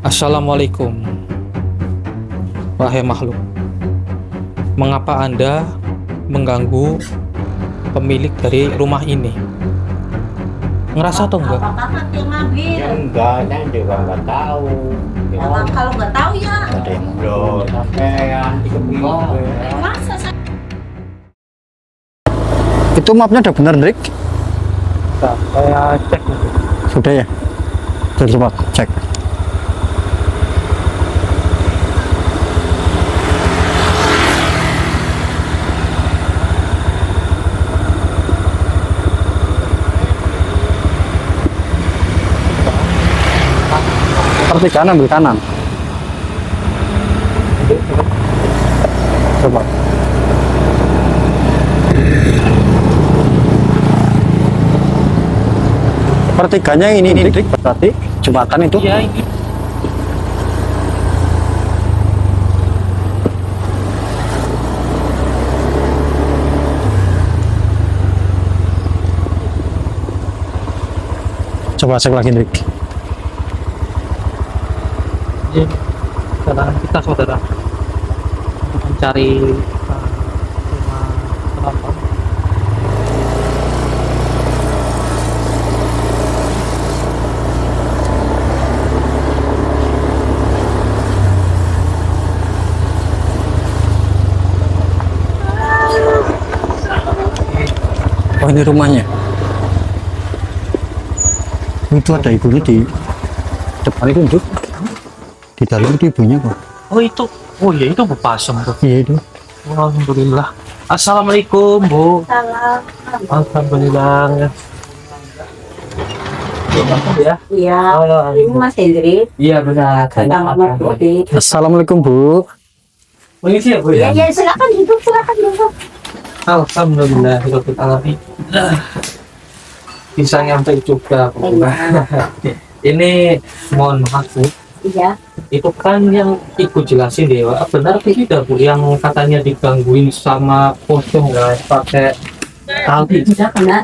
Assalamualaikum, wahai makhluk. Mengapa Anda mengganggu pemilik dari rumah ini? Ngerasa atau enggak? Apakah nanti yang ngambil? Ya enggak, saya juga enggak tahu. Ya, Kalau nggak tahu ya. ada yang belum sampean dikepilih. Masa saya Itu mapnya udah bener, Drik? Saya cek nanti. Sudah ya? Coba cek. Pertigaan ambil kanan. Coba. Pertiganya ini Drik, berarti jembatan itu. Iya ini. Coba cek lagi Drik. Jadi, perjalanan kita saudara untuk mencari rumah penonton. Oh ini rumahnya. Itu ada ibunya di depan itu Drik. Di dalam itu ibunya kok. Oh itu, oh ya itu Bu Pasem tuh. Iya itu. Alhamdulillah. Assalamualaikum Bu. salah. Alhamdulillah. Ya. Iya. Oh, Ini Mas Hendri. iya benar. Selamat pagi. Assalamualaikum Bu. Mengisi ya Bu Ya, ya. ya silakan duduk. Alhamdulillah hidup alamin. Bisa nyampe juga Bu. Ini mohon maaf Bu. Iya. Itu kan yang Ibu jelasin deh, Wak. Benar atau tidak Bu yang katanya digangguin sama pocong guys pakai tali? Sudah benar.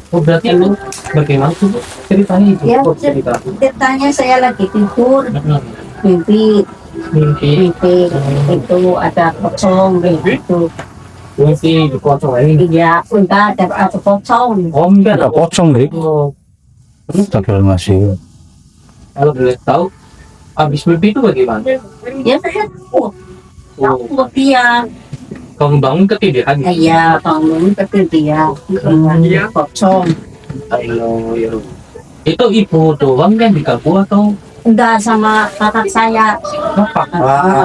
Oh, berarti itu bagaimana tuh Bu? Ceritanya Ibu Ya, kok cerita. ceritanya saya lagi tidur, Mm-mm. mimpi Mimpi itu ada pocong gitu. mimpi dikocoknya. Iya, enggak ada pocong. Oh enggak Ada pocong Drik. Oh, Astagfirullahaladzim. kalau boleh tahu habis mimpi itu bagaimana? Ya saya takut. Oh, Takut dia. kamu bangun ketiduran. Iya, bangun kemudian dia pocong. Ayo, ayo. Itu Ibu doang yang diganggu atau Enggak, sama kakak saya. apa?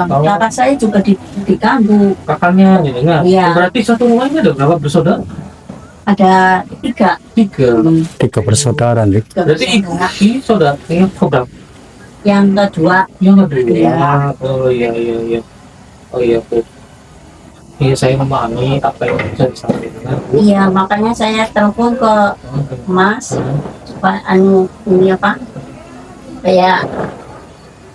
Kakak saya juga diganggu. Kakaknya ini enggak? Iya. Berarti satu rumahnya ada berapa bersaudara? Ada tiga. Tiga. Tiga bersaudara Drik. Berarti Ibu ini saudara yang keberapa? Yang kedua. Yang kedua. Iya. Oh iya iya iya. Oh iya Bu. Iya saya memahami apa yang bisa disampaikan Bu. Iya, makanya saya telepon ke Mas supaya ini apa? Kayak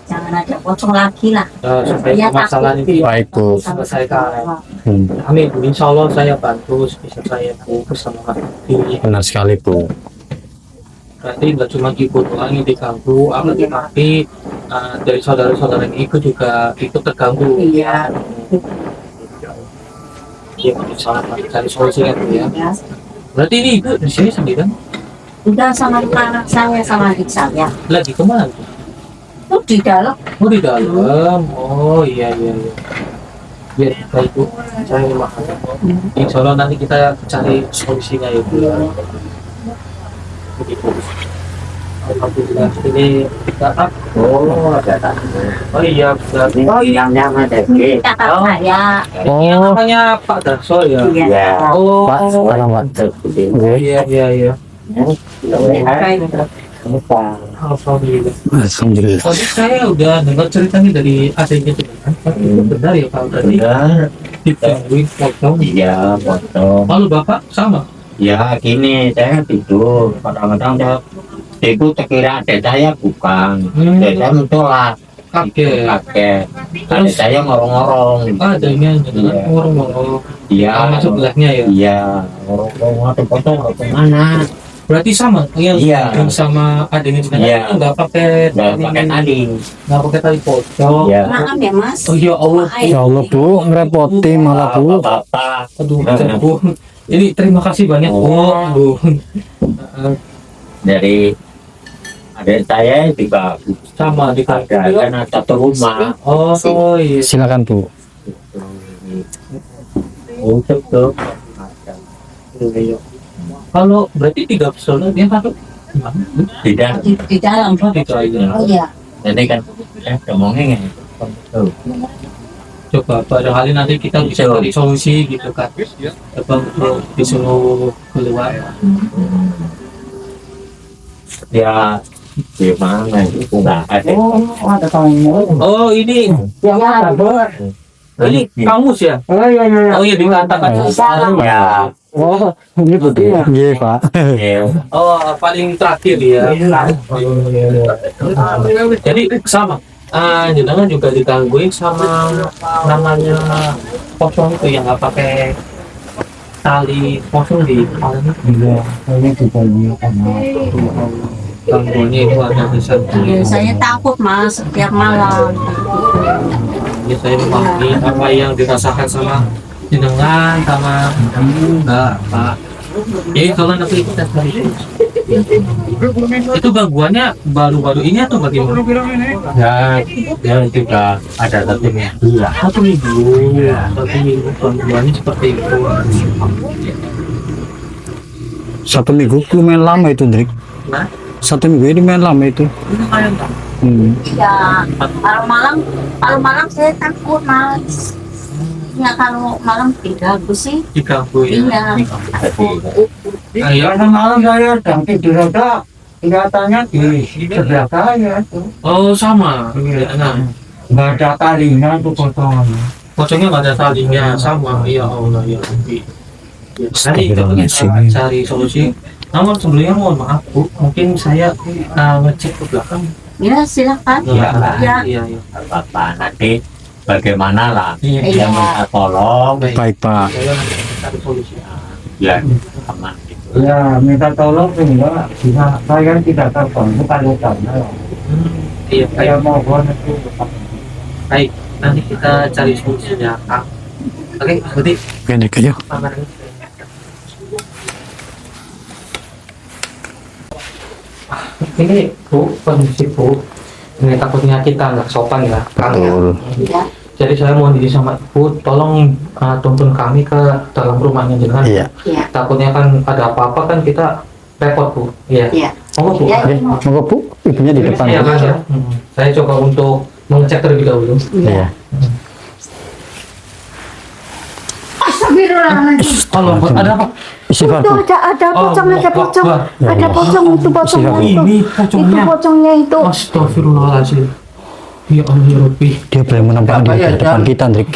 jangan ada pocong lagi lah. Supaya Iya, masalah takut. ini Baik Bu. selesaikan. Hmm, Amin Bu. Insya Allah saya bantu sebisa saya Bu bersama hati. benar sekali Bu. Berarti nggak cuma Ibu doang yang diganggu, tapi dari saudara-saudara yang ikut juga ikut terganggu. Iya. Iya, salah cari solusinya Bu ya. Ya. Berarti ini Ibu di sini sendirian Udah sama anak saya sama adik saya. lagi kemana Bu? Itu di dalam. Oh di dalam. Oh iya iya iya. Biar kita Ibu saya makan. Insya Allah nanti kita cari solusinya ya Bu. Ya. Begitu. Alhamdulillah ini kita Oh, ada tak. oh iya benar. Oh, yang ada Ini kakak Oh. saya. Ini namanya Pak Darso ya. Iya. Ya. Oh, Pak, salam Pak. iya iya iya. Alhamdulillah. Alhamdulillah. Tadi saya udah dengar ceritanya dari adiknya itu kan. Tapi itu benar ya Pak berarti Benar. digangguin pocong. Iya, foto. Lalu Bapak sama. Ya, gini, saya tidur. Kadang-kadang saya itu terkira adik saya bukan. Adik saya mencolak. Kaget. Kaget. Adik saya ngorong-ngorong. Adanya Iya. ngorong-ngorong. Iya. Masuk belaknya ya. Iya. Ngorong-ngorong ada foto nggak kemana. Berarti sama yang Iya. sama adanya Iya. nggak pakai tali. nggak pakai tali pocong. Ya. Maaf ya mas. Oh ya Allah. Ya Allah Bu, ngerepotin malah Bu. Apa-apa. Aduh, Bu. Ini terima kasih banyak Bu. Dari adik saya juga Sama di ada kampung. kan satu rumah. Oh iya. Silakan Bu. Untuk tuh. Kalau berarti 3 personel dia satu gimana? Tidak. Di dalam Pak. Gitu aja. Oh iya. Ini kan ngomongnya tuh. Coba barangkali nanti kita bisa cari solusi gitu kan. Coba untuk disuruh keluar. Ya gimana itu nggak ada. Ada tamu. Oh ini Ya, ini kamus ya? Oh iya iya. Oh iya dikatakan. Ya. Oh, ini betul ya? Iya Pak. Ya. Oh paling terakhir ya. Jadi sama. Jangan juga digangguin sama namanya pocong itu yang nggak pakai tali pocong di kepala itu. Iya, ini kita lihat Gangguannya itu ada di sana. Ya, saya takut mas setiap malam. Ya saya memahami apa yang dirasakan sama jenengan sama enggak Pak. Jadi kalau nanti kita cari itu gangguannya baru-baru ini atau bagaimana? Ya, dia juga ada satu minggu lah. 1 minggu, 1 minggu gangguannya seperti itu. 1 minggu lumayan lama itu, Drik. Nah, 1 minggu ini lumayan lama itu. ini lumayan Pak. Ya, kalau malam saya takut mas. Ya kalau malam diganggu sih. Diganggu ya. Iya. Ayo. Malam saya dan tidur ada kelihatannya di sebelah saya tuh. Oh sama. Ya, nah, Nggak ada talinya tuh potongan. pocongnya nggak ada talinya sama. Ya Allah ya Rabbi. Ya, tadi kita Astagfirullahaladzim. cari solusi. Namun sebelumnya mohon maaf Bu, mungkin saya ngecek ke belakang. Ya silakan. Iya. Ya. Iya, iya. Apa nanti bagaimana lah? Iya, Dia minta tolong. Baik Pak. Saya nanti cari solusi. Ya, sama gitu. Ya, minta tolong sehingga bisa saya tidak terganggu kalau karena Iya, saya baik. mohon itu Baik, nanti kita cari solusinya, Kak. Oke, berarti Oke, Drik ayo. kameranya. Ini Bu, kondisi Bu. Ini takutnya kita nggak sopan ya, Kang. Ya. Betul. Ya. Jadi saya mohon diri sama Ibu, tolong tuntun kami ke dalam rumahnya jenengan. Iya. Ya. Takutnya kan ada apa-apa kan kita repot Bu. Iya. Ya. Monggo Bu. Ya. Oke, monggo Bu, ibunya di depan. Iya, Kang, ya. Saya coba untuk mengecek terlebih dahulu. Iya. Astagfirullahaladzim. Halo, ada apa? Istighfar Itu Bu. ada pocong, Oh, ada pocong, Ya ada Allah. pocong itu pocongnya Siapa? itu. Ini Itu pocongnya. pocongnya itu. Astagfirullahaladzim. Ya Allah ya Rabbi. Dia boleh menampakkan Apa diri ya, di depan Jan? kita, Drik.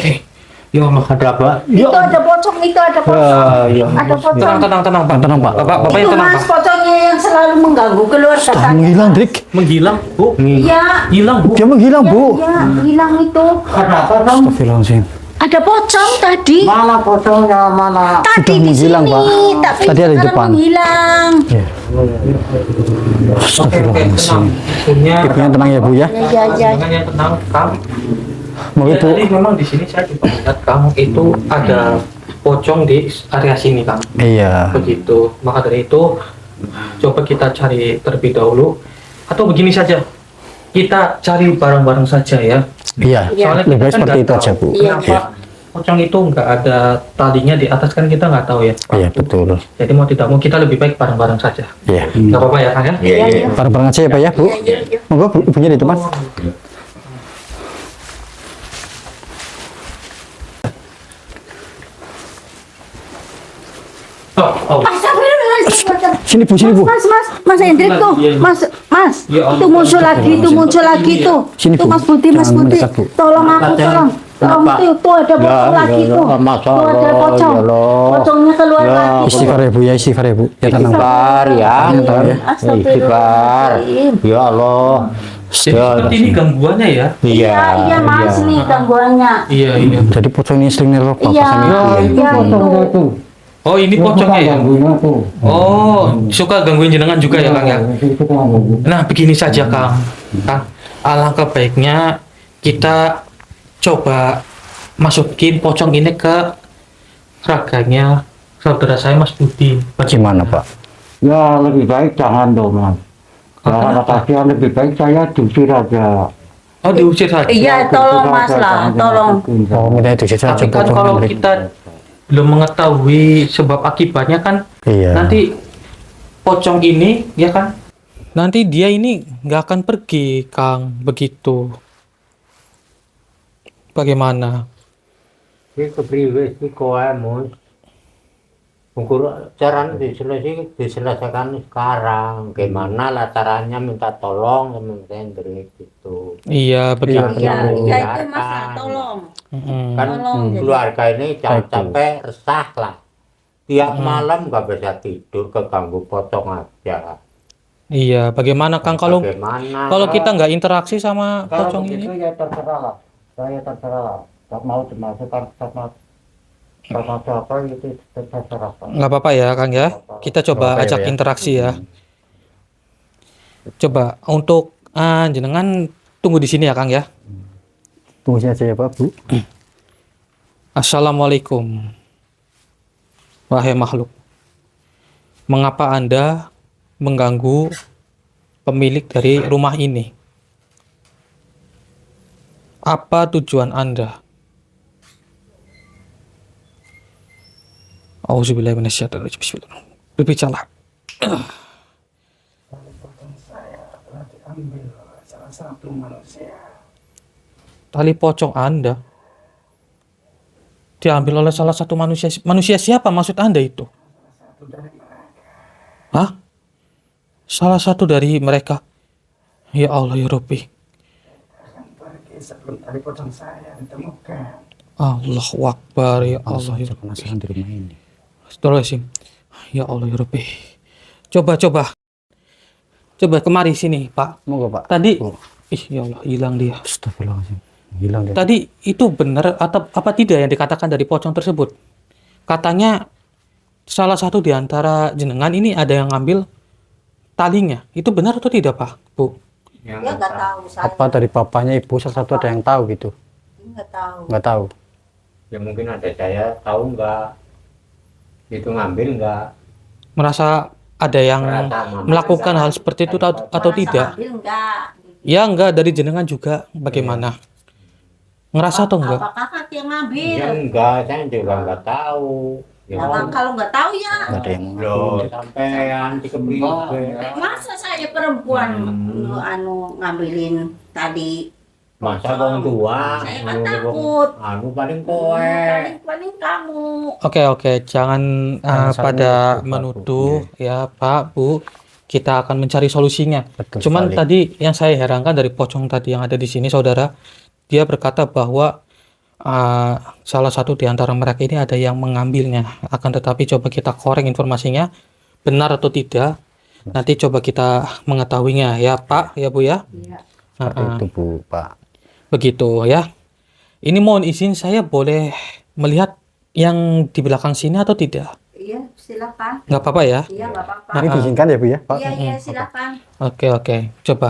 Ya Allah. Ada apa? Itu ada pocong, itu ada pocong. Ya. Ada pocong. Tenang Pak. Tenang, Pak. Bapak yang Itu tenang mas Pak. pocongnya yang selalu mengganggu keluarga Sudah saya. menghilang, Drik. Menghilang Bu. Iya. Hilang Bu. Dia menghilang, Bu. Iya, hilang itu. ada apa dong? Astagfirullahaladzim. Ada pocong tadi. Mana pocongnya mana? Tadi di menghilang, sini, Pak. tapi Tadi ada di sekarang depan. menghilang. Iya. Oke, Astagfirullahaladzim. tenang. Ibunya Ibunya tenang ya, Bu ya. Iya, iya. Jangan yang tenang, Kang. Mau Ya, Bu. tadi memang di sini saya juga lihat kamu itu ada pocong di area sini, Kang. Iya. Begitu. Maka dari itu coba kita cari terlebih dahulu. Atau begini saja, kita cari bareng-bareng saja ya. Iya. Soalnya Lebih baik kita kan seperti nggak itu aja, tahu Bu. Kenapa Iya. pocong itu nggak ada talinya di atas kan kita nggak tahu ya. Iya, betul. Jadi mau tidak mau kita lebih baik bareng-bareng saja. Iya. Nggak apa-apa ya, Kang ya? Iya, iya. Bareng-bareng aja ya, Pak ya, Bu. Monggo Bu, ibunya di depan. Oh, Astagfirullahaladzim. Sini Bu, sini Bu. Mas Hendrik tuh, Iya, iya. mas, Ya Allah. itu muncul lagi tuh. Sini, Tuh Bu. Mas Budi, Mas Jangan Budi, mendekat, Bu. tolong aku, tolong. Tolong Kenapa? tuh ada pocong lagi ya, tuh. Masya Tuh ada Allah, pocong. ya Allah. Pocongnya keluar Ya, lagi. Istighfar ya, Bu ya, istighfar ya, Bu. Ya tenang. Istighfar ya. Tenang ya. Istighfar. Ya Allah. jadi Ya, seperti ini gangguannya ya? Iya. Iya, Mas nih gangguannya. Iya, iya. Jadi pocong ini sering neror Pak Iya, pasang itu ya. iya itu. Pocongnya itu Oh, ini pocongnya ya? Oh, suka gangguin jenengan juga ya, Kang ya? Nah, begini saja, Kang. Kang, alangkah baiknya kita coba masukin pocong ini ke raganya saudara saya, Mas Budi. Bagaimana Pak? Ya lebih baik jangan dong mas. Karena Kenapa? kasihan lebih baik saya diusir aja. Oh, diusir saja. Iya, tolong mas lah, tolong. Oh, minta itu saja. Tapi kan kalau kita belum mengetahui sebab akibatnya kan, iya. nanti pocong ini, ya kan? Nanti dia ini nggak akan pergi, Kang. Begitu. Bagaimana? Ini kepriwe sih kowe mus. Ukur caranya diselesaikan sekarang. Gimana lah caranya minta tolong sama Hendrik gitu. Iya, begitu. Iya, iya itu mas lah, tolong. Mm-mm. Kan Tolong, jadi. keluarga ini jangan sampai resah lah. Tiap malam nggak bisa tidur, keganggu pocong aja. Iya, bagaimana Kang kalau Bagaimana? kita nggak interaksi sama Kalau pocong begitu ini? ya terserah lah. Saya terserah lah. Tak mau dimasukkan sama siapa itu terserah. Pak. Nggak apa-apa ya, Kang ya. Kita coba Nggak apa-apa ajak ya. interaksi ya. Coba untuk jenengan tunggu di sini ya, Kang ya. Tunggu saja ya Pak, Bu. Assalamualaikum. Wahai makhluk. Mengapa Anda mengganggu pemilik dari rumah ini? Apa tujuan Anda? Auzubillahi minasyaitonirrajim. Bismillahirrahmanirrahim. Berbicara. Tali pocong Anda diambil oleh salah satu manusia. Manusia siapa maksud Anda itu? Hah? Salah satu dari mereka. Ya Allah ya Rabbi. Allahu Akbar ya Allah ya Rabbi. Penasaran di rumah ini. Astagfirullahaladzim. Ya Allah ya Rabbi. Coba kemari sini Pak. Moga Pak. Tadi, Oh. ya Allah hilang dia. Astagfirullahaladzim. Hilang dia. Tadi itu benar atau apa tidak yang dikatakan dari pocong tersebut? Katanya salah satu di antara jenengan ini ada yang ngambil talinya. Itu benar atau tidak Pak? Bu? Dia nggak tahu saya. Apa dari bapaknya ibu salah satu ada yang tahu gitu? Dia nggak tahu. Nggak tahu. Ya mungkin ada saya tahu nggak? Itu ngambil nggak? Merasa ada yang melakukan hal seperti itu atau Merasa tidak? ambil enggak? Ya enggak, dari jenengan juga bagaimana? Ngerasa atau enggak? Apakah kakak yang ngambil? Ya enggak, saya juga nggak tahu. Ya Nah, kalau nggak tahu ya. Nggak ada yang loh, sampean di kepriwe. Masa saya perempuan ngambilin tadi? Masa wong tua? Saya kan takut. Anu paling kowe. Paling kamu. Oke, jangan Jangan pada saling menuduh ya Pak, Bu. Kita akan mencari solusinya. Betul Cuman sekali. tadi yang saya herankan dari pocong tadi yang ada di sini, saudara, dia berkata bahwa salah satu di antara mereka ini ada yang mengambilnya. Akan tetapi coba kita koreng informasinya, benar atau tidak. Nanti coba kita mengetahuinya ya Pak, ya Bu ya. Iya. Seperti itu Bu, Pak. Begitu ya. Ini mohon izin saya boleh melihat yang di belakang sini atau tidak? Iya, silakan. Nggak apa-apa ya? Iya, nggak apa-apa. Ini diizinkan ya Bu ya, Pak? Iya, silakan. Oke. Coba.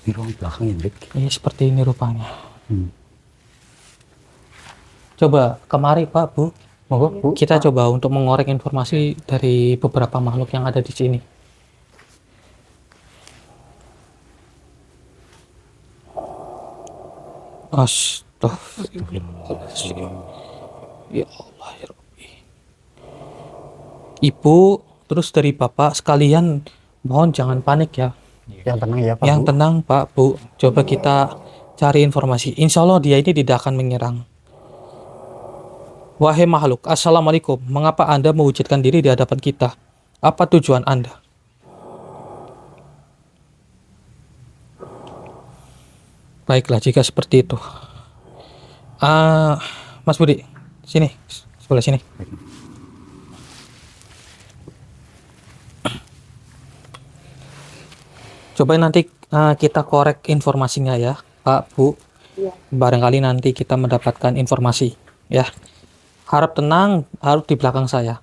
Ini ruang belakang ya, Dik. Ini seperti ini rupanya. Hmm. Coba kemari Pak, Bu. Moga Bu. Kita coba untuk mengorek informasi dari beberapa makhluk yang ada di sini. Astagfirullahaladzim. Ya Allah ya Rabbi. Ibu, terus dari Bapak sekalian, mohon jangan panik ya. Yang tenang ya, Pak. Yang Bu. tenang Pak, Bu. Coba kita cari informasi. Insya Allah dia ini tidak akan menyerang. Wahai makhluk, Assalamualaikum. Mengapa Anda mewujudkan diri di hadapan kita? Apa tujuan Anda? Baiklah, jika seperti itu. Mas Budi, sini. Sebelah sini. Coba nanti kita korek informasinya ya, Pak, Bu. Iya. Barangkali nanti kita mendapatkan informasi, ya. Harap tenang, harus di belakang saya.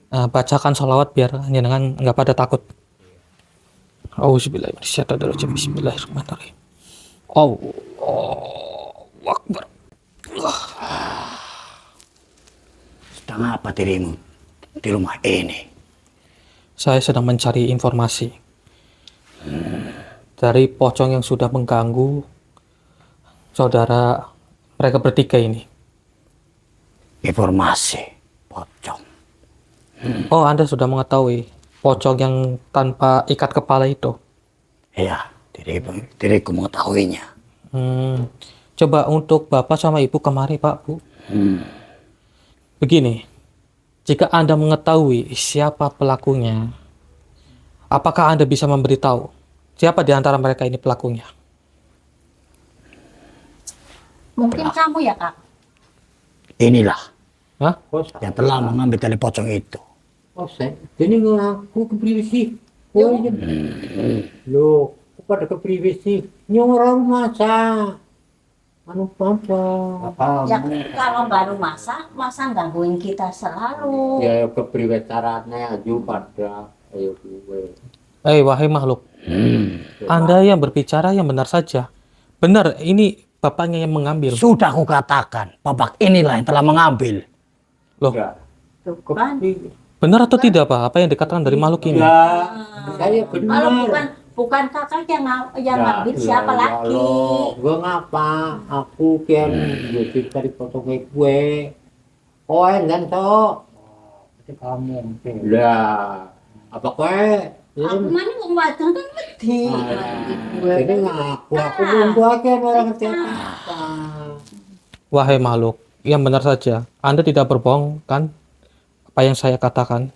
Bacakan sholawat biar jenengan nggak pada takut. Auzubillahi minasyaitonirrajim. Bismillahirrahmanirrahim. Allahu Akbar. Sedang apa dirimu di rumah ini? Saya sedang mencari informasi dari pocong yang sudah mengganggu saudara mereka bertiga ini. Informasi pocong. Oh, Anda sudah mengetahui pocong yang tanpa ikat kepala itu? Iya, diriku mengetahuinya. Coba untuk Bapak sama Ibu kemari, Pak, Bu. Begini, jika Anda mengetahui siapa pelakunya, apakah Anda bisa memberitahu siapa di antara mereka ini pelakunya? Mungkin kamu ya, Kak? Inilah Hah? yang telah mengambil tali pocong itu. Oh, saya jadi ngaku ke privasi. Oh, iya. Loh, kepada ke privasi. Nyorong masa. Anu apa? Ya kalau baru masa gangguin kita selalu. Ya ke privasi caranya aja pada ayo gue. Wahai makhluk, Anda yang berbicara yang benar saja. Benar, ini bapaknya yang mengambil. Sudah aku katakan, babak inilah yang telah mengambil. Loh, Tuh kan. benar atau tidak, Pak? Apa yang dikatakan dari makhluk ini? Ya, saya benar. Kalau bukan kakak yang ngambil siapa lagi? Gue ngapa? Aku kan gue dari potongnya gue. Oh, dan toh. Itu kamu mungkin. Lah, apa kue? Aku mana ngomong wajan kan wedi. Jadi ngaku belum aja orang ketiga. Wahai makhluk, yang benar saja. Anda tidak berbohong, kan? Apa yang saya katakan?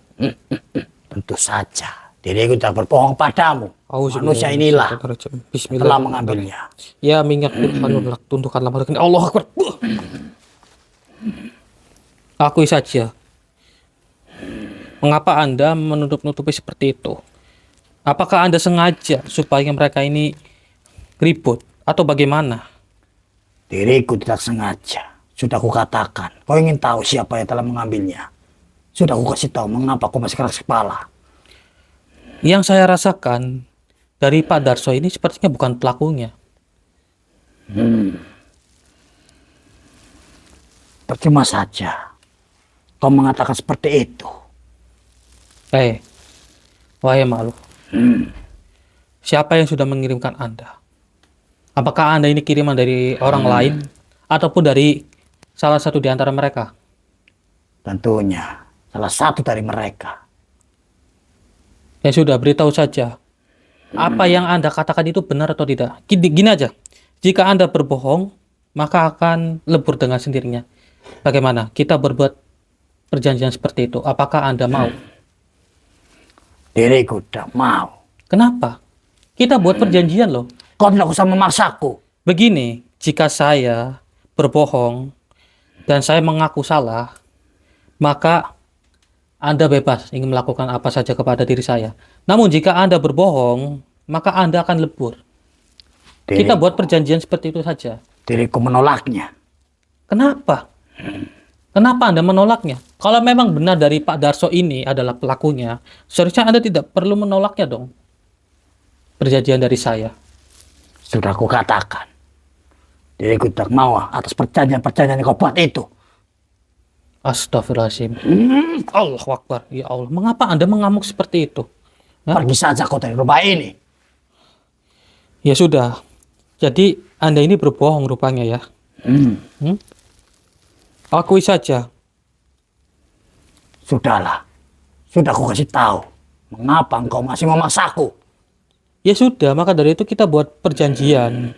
Tentu saja, diriku tidak berbohong padamu. Manusia inilah Bismillah. telah mengambilnya. Ya minyak Tuhanullah, tundukkanlah makhluk ini. Allah Akbar. Akui saja. Mengapa Anda menutup-nutupi seperti itu? Apakah Anda sengaja supaya mereka ini ribut atau bagaimana? Diriku tidak sengaja. Sudah aku katakan. Kau ingin tahu siapa yang telah mengambilnya? Sudah aku kasih tahu mengapa kau masih keras kepala. Yang saya rasakan dari Pak Darso ini sepertinya bukan pelakunya. Percuma saja kau mengatakan seperti itu. Wahai makhluk. Siapa yang sudah mengirimkan Anda? Apakah Anda ini kiriman dari orang lain ataupun dari salah satu di antara mereka? Tentunya salah satu dari mereka. Ya sudah, beritahu saja. Apa yang Anda katakan itu benar atau tidak? Gini aja. Jika Anda berbohong, maka akan lebur dengan sendirinya. Bagaimana? Kita berbuat perjanjian seperti itu. Apakah Anda mau? Diriku tidak mau. Kenapa? Kita buat perjanjian loh. Kau tidak usah memaksaku. Begini, jika saya berbohong dan saya mengaku salah, maka Anda bebas ingin melakukan apa saja kepada diri saya. Namun jika Anda berbohong, maka Anda akan lebur. Kita buat perjanjian seperti itu saja. Diriku menolaknya. Kenapa? Kenapa Anda menolaknya? Kalau memang benar dari Pak Darso ini adalah pelakunya, seharusnya Anda tidak perlu menolaknya dong. Perjanjian dari saya. Sudah aku katakan. Diriku tidak mau atas perjanjian-perjanjian yang kau buat itu. Astagfirullahaladzim. Allahu Akbar. Ya Allah, mengapa Anda mengamuk seperti itu? Pergi saja kau dari rumah ini. Ya sudah. Jadi Anda ini berbohong rupanya ya. Akui saja. Sudahlah. Sudah aku kasih tahu. Mengapa engkau masih memaksaku? Ya sudah, maka dari itu kita buat perjanjian.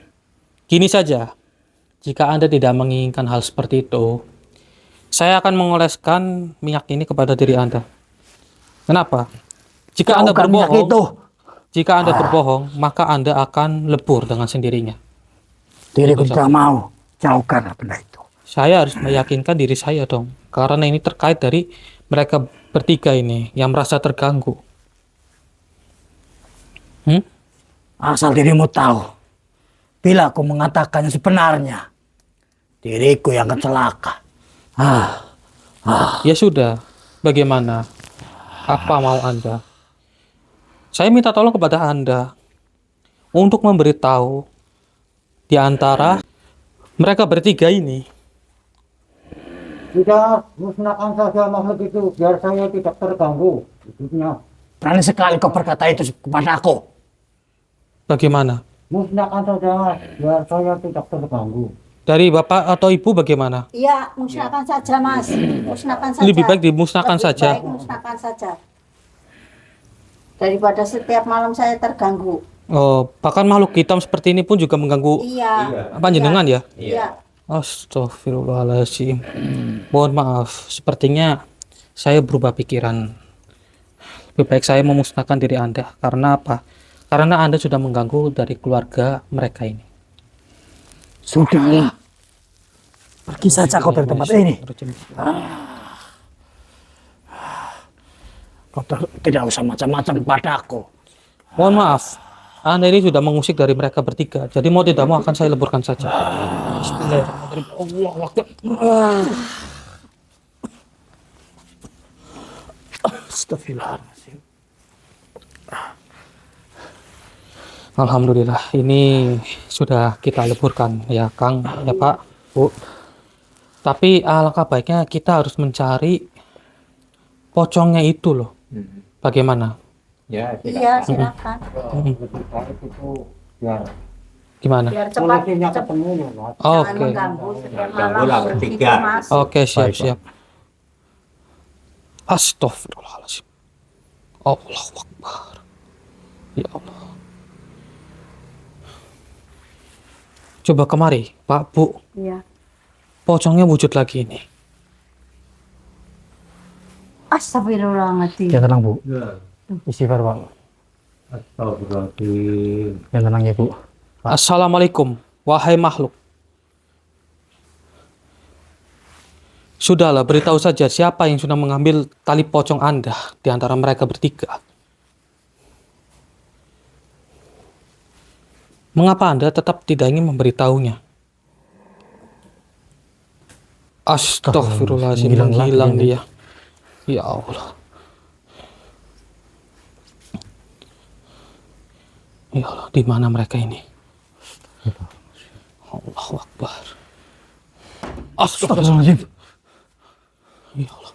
Gini saja. Jika Anda tidak menginginkan hal seperti itu, saya akan mengoleskan minyak ini kepada diri Anda. Kenapa? Jika Anda berbohong, maka Anda akan lebur dengan sendirinya. Diriku tidak mau. Jauhkanlah benda itu. Saya harus meyakinkan diri saya dong. Karena ini terkait dari mereka bertiga ini yang merasa terganggu. Asal dirimu tahu, bila aku mengatakan yang sebenarnya, diriku yang akan celaka. Ya sudah, bagaimana? Apa mau Anda? Saya minta tolong kepada Anda untuk memberitahu di antara mereka bertiga ini. Sudah, musnahkan saja makhluk itu biar saya tidak terganggu hidupnya. Berani sekali kau berkata itu kepada aku. Bagaimana? Musnahkan saja biar saya tidak terganggu. Dari Bapak atau Ibu bagaimana? Iya, musnahkan saja, Mas. Musnahkan saja. Lebih baik dimusnahkan Lebih saja. baik musnahkan saja. Daripada setiap malam saya terganggu. Oh, bahkan makhluk hitam seperti ini pun juga mengganggu Iya. panjenengan ya? Iya. Astagfirullahaladzim. Mohon maaf, sepertinya saya berubah pikiran. Lebih baik saya memusnahkan diri Anda. Karena apa? Karena Anda sudah mengganggu dari keluarga mereka ini. Sudahlah. Pergi saja kau dari tempat ini. Kau tidak usah macam-macam kepada aku. Mohon maaf, Anda ini sudah mengusik dari mereka bertiga. Jadi mau tidak mau akan saya leburkan saja. Bismillahirrahmanirrahim. Allahu Akbar. Astagfirullahaladzim. Alhamdulillah, ini sudah kita leburkan ya Kang, ya Pak, Bu. Tapi alangkah baiknya kita harus mencari pocongnya itu loh. Bagaimana? Ya, Iya, silakan. lebih baik itu biar Gimana? Biar cepat solusinya ketemu ya, Mas. jangan Oke. mengganggu setiap Ganggu malam. lah, Gitu, bertiga. Mas. Oke, siap, Baik, Pak. siap. Astagfirullahaladzim. Allahu Akbar. Ya Allah. Coba kemari, Pak, Bu. Iya. Pocongnya wujud lagi ini. Astagfirullahaladzim. Ya tenang Bu. Ya, Istighfar Pak. astagfirullahaladzim. Ya tenang ya Bu. Pak. Assalamualaikum, wahai makhluk. Sudahlah, beritahu saja siapa yang sudah mengambil tali pocong Anda di antara mereka bertiga. Mengapa Anda tetap tidak ingin memberitahunya? Astagfirullahaladzim, Hilang lagi menghilang ini. dia. Ya Allah. Ya Allah, di mana mereka ini? Allahu Akbar. Astagfirullahaladzim. Ya Allah.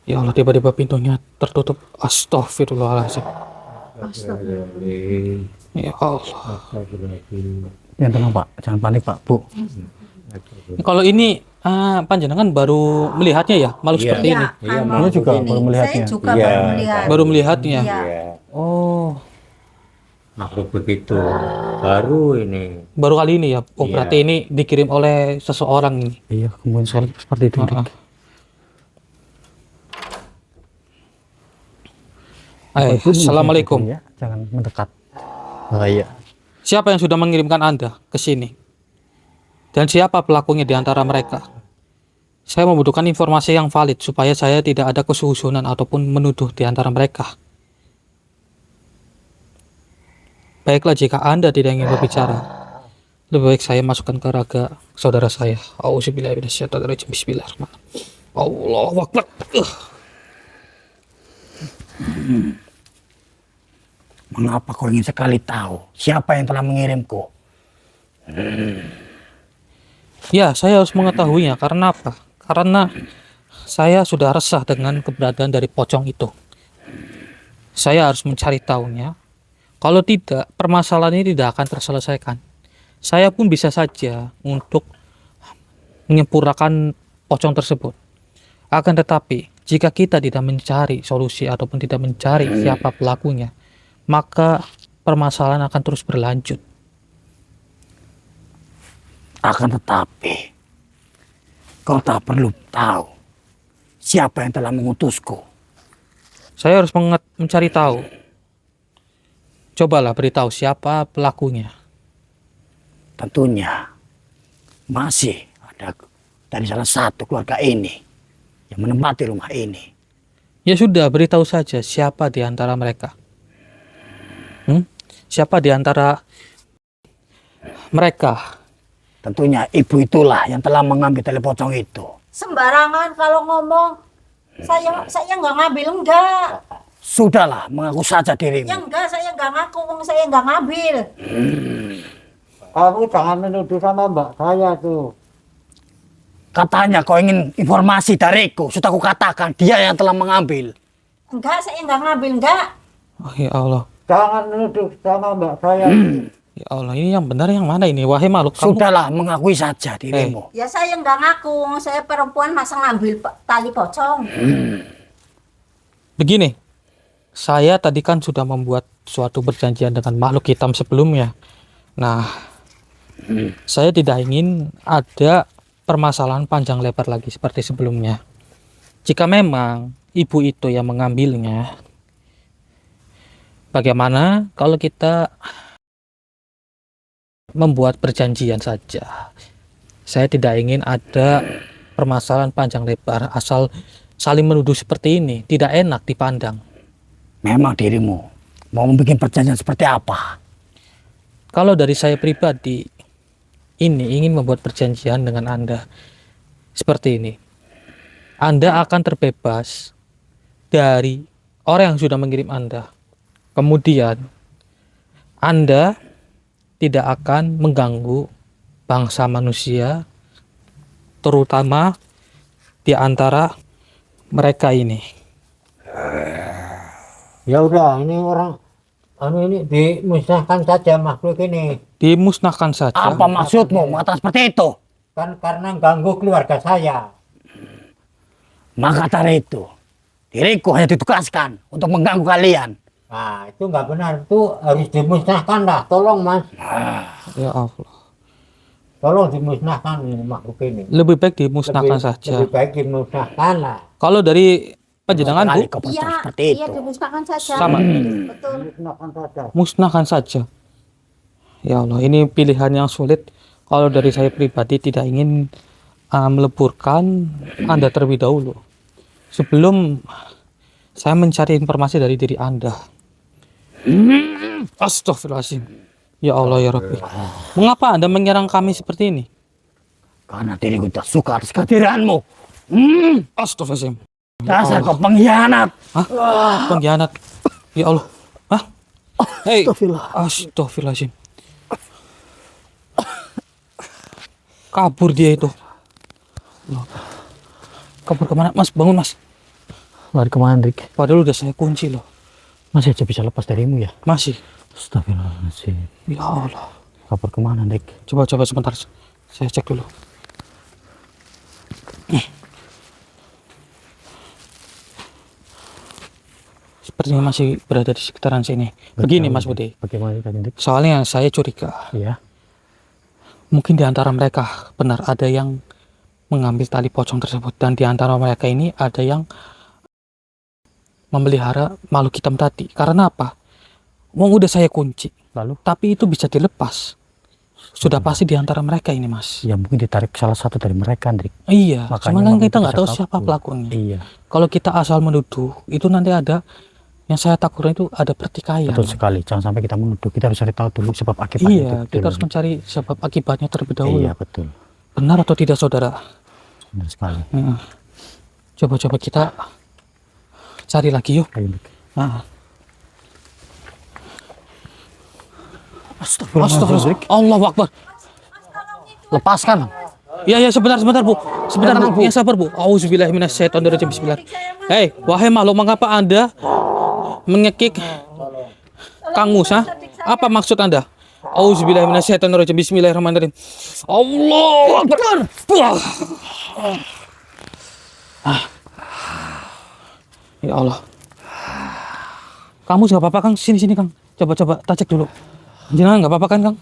Ya Allah, tiba-tiba pintunya tertutup. Astagfirullahaladzim. Astagfirullahaladzim. Ya Allah. Astagfirullahaladzim. Ya tenang Pak. Jangan panik Pak Bu. Kalau ini panjenengan baru melihatnya ya, makhluk seperti ini. Iya, anu, Saya juga ini. baru melihatnya. Saya juga Iya. baru melihat. Baru melihatnya. Iya. Ya, Oh, makhluk begitu. Baru ini. baru kali ini ya. Oh, Iya. berarti ini dikirim oleh seseorang ini. Iya, kemudian soal seperti itu. Assalamualaikum. Ya, jangan mendekat. Bahaya. Siapa yang sudah mengirimkan Anda ke sini? Dan siapa pelakunya di antara mereka? Saya membutuhkan informasi yang valid supaya saya tidak ada kesuhusunan ataupun menuduh di antara mereka. Baiklah, jika Anda tidak ingin berbicara, lebih baik saya masukkan ke raga saudara saya. Auzubillahiminasyaitonirrajim. Bismillahirrahmanirrahim. Allahu Akbar. Mengapa kau ingin sekali tahu siapa yang telah mengirimku? Ya, saya harus mengetahuinya. Karena apa? Karena saya sudah resah dengan keberadaan dari pocong itu. Saya harus mencari tahunya. Kalau tidak, permasalahan ini tidak akan terselesaikan. Saya pun bisa saja untuk menyempurnakan pocong tersebut. Akan tetapi, jika kita tidak mencari solusi ataupun tidak mencari siapa pelakunya, maka permasalahan akan terus berlanjut. Akan tetapi, kau tak perlu tahu siapa yang telah mengutusku. Saya harus mencari tahu. Cobalah beritahu siapa pelakunya. Tentunya masih ada dari salah satu keluarga ini yang menempati rumah ini. Ya sudah, beritahu saja siapa di antara mereka. siapa di antara mereka? Tentunya ibu itulah yang telah mengambil tali pocong itu. Sembarangan kalau ngomong. Saya nggak ngambil, enggak. Sudahlah, mengaku saja Ya dirimu. enggak, saya nggak ngaku, wong saya nggak ngambil. Kamu jangan menuduh sama mbak saya tuh. Katanya kau ingin informasi dariku. Sudah aku katakan dia yang telah mengambil. Enggak, saya nggak ngambil, enggak. Oh, ya Allah. Jangan menuduh sama mbak saya. Ya Allah, ini yang benar yang mana ini? Wahai makhluk, kamu Sudahlah, mengakui saja dirimu. Ya saya nggak ngaku, wong saya perempuan masa ngambil tali pocong. begini. Saya tadi kan sudah membuat suatu perjanjian dengan makhluk hitam sebelumnya. Nah, saya tidak ingin ada permasalahan panjang lebar lagi seperti sebelumnya. Jika memang ibu itu yang mengambilnya, bagaimana kalau kita membuat perjanjian saja? Saya tidak ingin ada permasalahan panjang lebar asal saling menuduh seperti ini. Tidak enak dipandang. Memang dirimu mau membuat perjanjian seperti apa? Kalau dari saya pribadi, ini ingin membuat perjanjian dengan Anda seperti ini. Anda akan terbebas dari orang yang sudah mengirim Anda. Kemudian, Anda tidak akan mengganggu bangsa manusia, terutama di antara mereka ini. Ya udah, ini orang ini dimusnahkan saja makhluk ini. Dimusnahkan saja. Apa maksudmu mengatakan seperti itu? Kan karena ganggu keluarga saya. Maka dari itu, diriku hanya ditugaskan untuk mengganggu kalian. Nah, itu nggak benar. Itu harus dimusnahkan lah. Tolong, Mas. Ya Allah. Tolong dimusnahkan ini makhluk ini. Lebih baik dimusnahkan saja. Lebih baik dimusnahkan lah. Kalau dari panjenengan, Sekali Bu, kau bertanya Iya, seperti iya itu. dimusnahkan saja. Sama. Betul. Dimusnahkan saja. musnahkan saja. Ya Allah, ini pilihan yang sulit. Kalau dari saya pribadi tidak ingin meleburkan Anda terlebih dahulu. Sebelum saya mencari informasi dari diri Anda. Astagfirullahaladzim. Ya Allah ya Rabbi. Mengapa Anda menyerang kami seperti ini? Karena diriku tak suka atas kehadiranmu. Astagfirullahaladzim. Dasar kau pengkhianat. Hah? Pengkhianat. Ya Allah. Hah? Hei. Astagfirullah. Astagfirullahaladzim. Kabur dia itu. Loh. Kabur kemana? Mas, bangun Mas. Lari kemana, Rik? Padahal udah saya kunci loh. Masih aja bisa lepas darimu ya? Masih. Astagfirullahaladzim. Ya Allah. Kabur kemana, Rik? Coba sebentar. Saya cek dulu. Sepertinya masih berada di sekitaran sini. Begini Mas Budi. Bagaimana tadi, Rik? Soalnya saya curiga. Iya. Mungkin di antara mereka benar ada yang mengambil tali pocong tersebut. Dan di antara mereka ini ada yang memelihara makhluk hitam tadi. Karena apa? Wong udah saya kunci. Lalu? Tapi itu bisa dilepas. Sudah pasti di antara mereka ini Mas. Ya mungkin ditarik salah satu dari mereka, Rik. Iya, Makanya cuman kan memang kita nggak bisa tahu siapa kabur. pelakunya. Iya. Kalau kita asal menuduh, itu nanti ada yang saya takutkan itu ada pertikaian. Betul sekali. Jangan sampai kita menuduh. Kita harus cari tahu dulu sebab akibatnya. Iya, itu kita dulu. harus mencari sebab akibatnya terlebih dahulu. Iya, betul. Benar atau tidak, saudara? Benar sekali. Heeh. Coba kita cari lagi yuk. Ayo, Rik. Nah. Astagfirullah. Allah Akbar. Lepaskan. Ya, sebentar Bu. Sebentar Bu. Ya, sabar Bu. Auzubillahiminasyaitonirrajim. Bismillah. Hei, wahai makhluk, mengapa Anda mengekik Kang Musa? Apa maksud Anda? Auzubillahiminasyaitonirrajim. Bismillahirrahmanirrahim. Allahu Akbar. Wah. Ya Allah. Kamu nggak apa-apa Kang? Sini Kang. Coba tak cek dulu. Jangan nggak apa-apa kan Kang?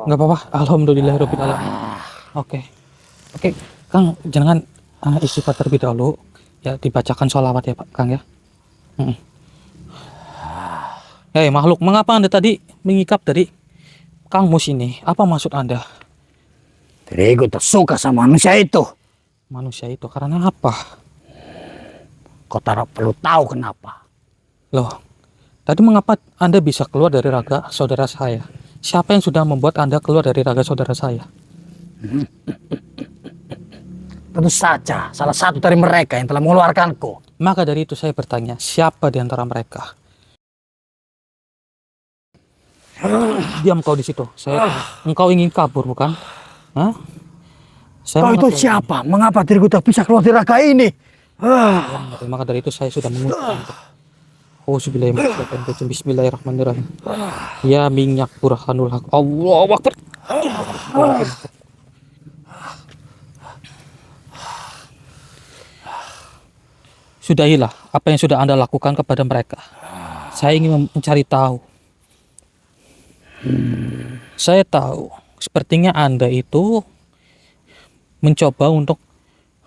Nggak apa-apa. Alhamdulillahirabbil alamin. Oke, Kang, jangan istighfar terlebih dahulu. Ya, dibacakan sholawat ya Pak Kang ya. Hei makhluk, mengapa Anda tadi mengikap dari Kang Mus ini? Apa maksud Anda? Diriku tak suka sama manusia itu. Manusia itu karena apa? Kau tak perlu tahu kenapa. Loh, Tadi mengapa Anda bisa keluar dari raga saudara saya? Siapa yang sudah membuat Anda keluar dari raga saudara saya? Tentu saja salah satu dari mereka yang telah mengeluarkanku. Maka dari itu saya bertanya, siapa di antara mereka? Diam kau di situ. Engkau ingin kabur, bukan? Hah? Kau itu siapa? Mengapa diriku tak bisa keluar dari raga ini? Maka dari itu saya sudah mengutuk. Bismillahirrahmanirrahim. Ya minyak burhanul haq. Allahu akbar. Sudahilah apa yang sudah Anda lakukan kepada mereka. Saya ingin mencari tahu. Saya tahu, sepertinya Anda itu mencoba untuk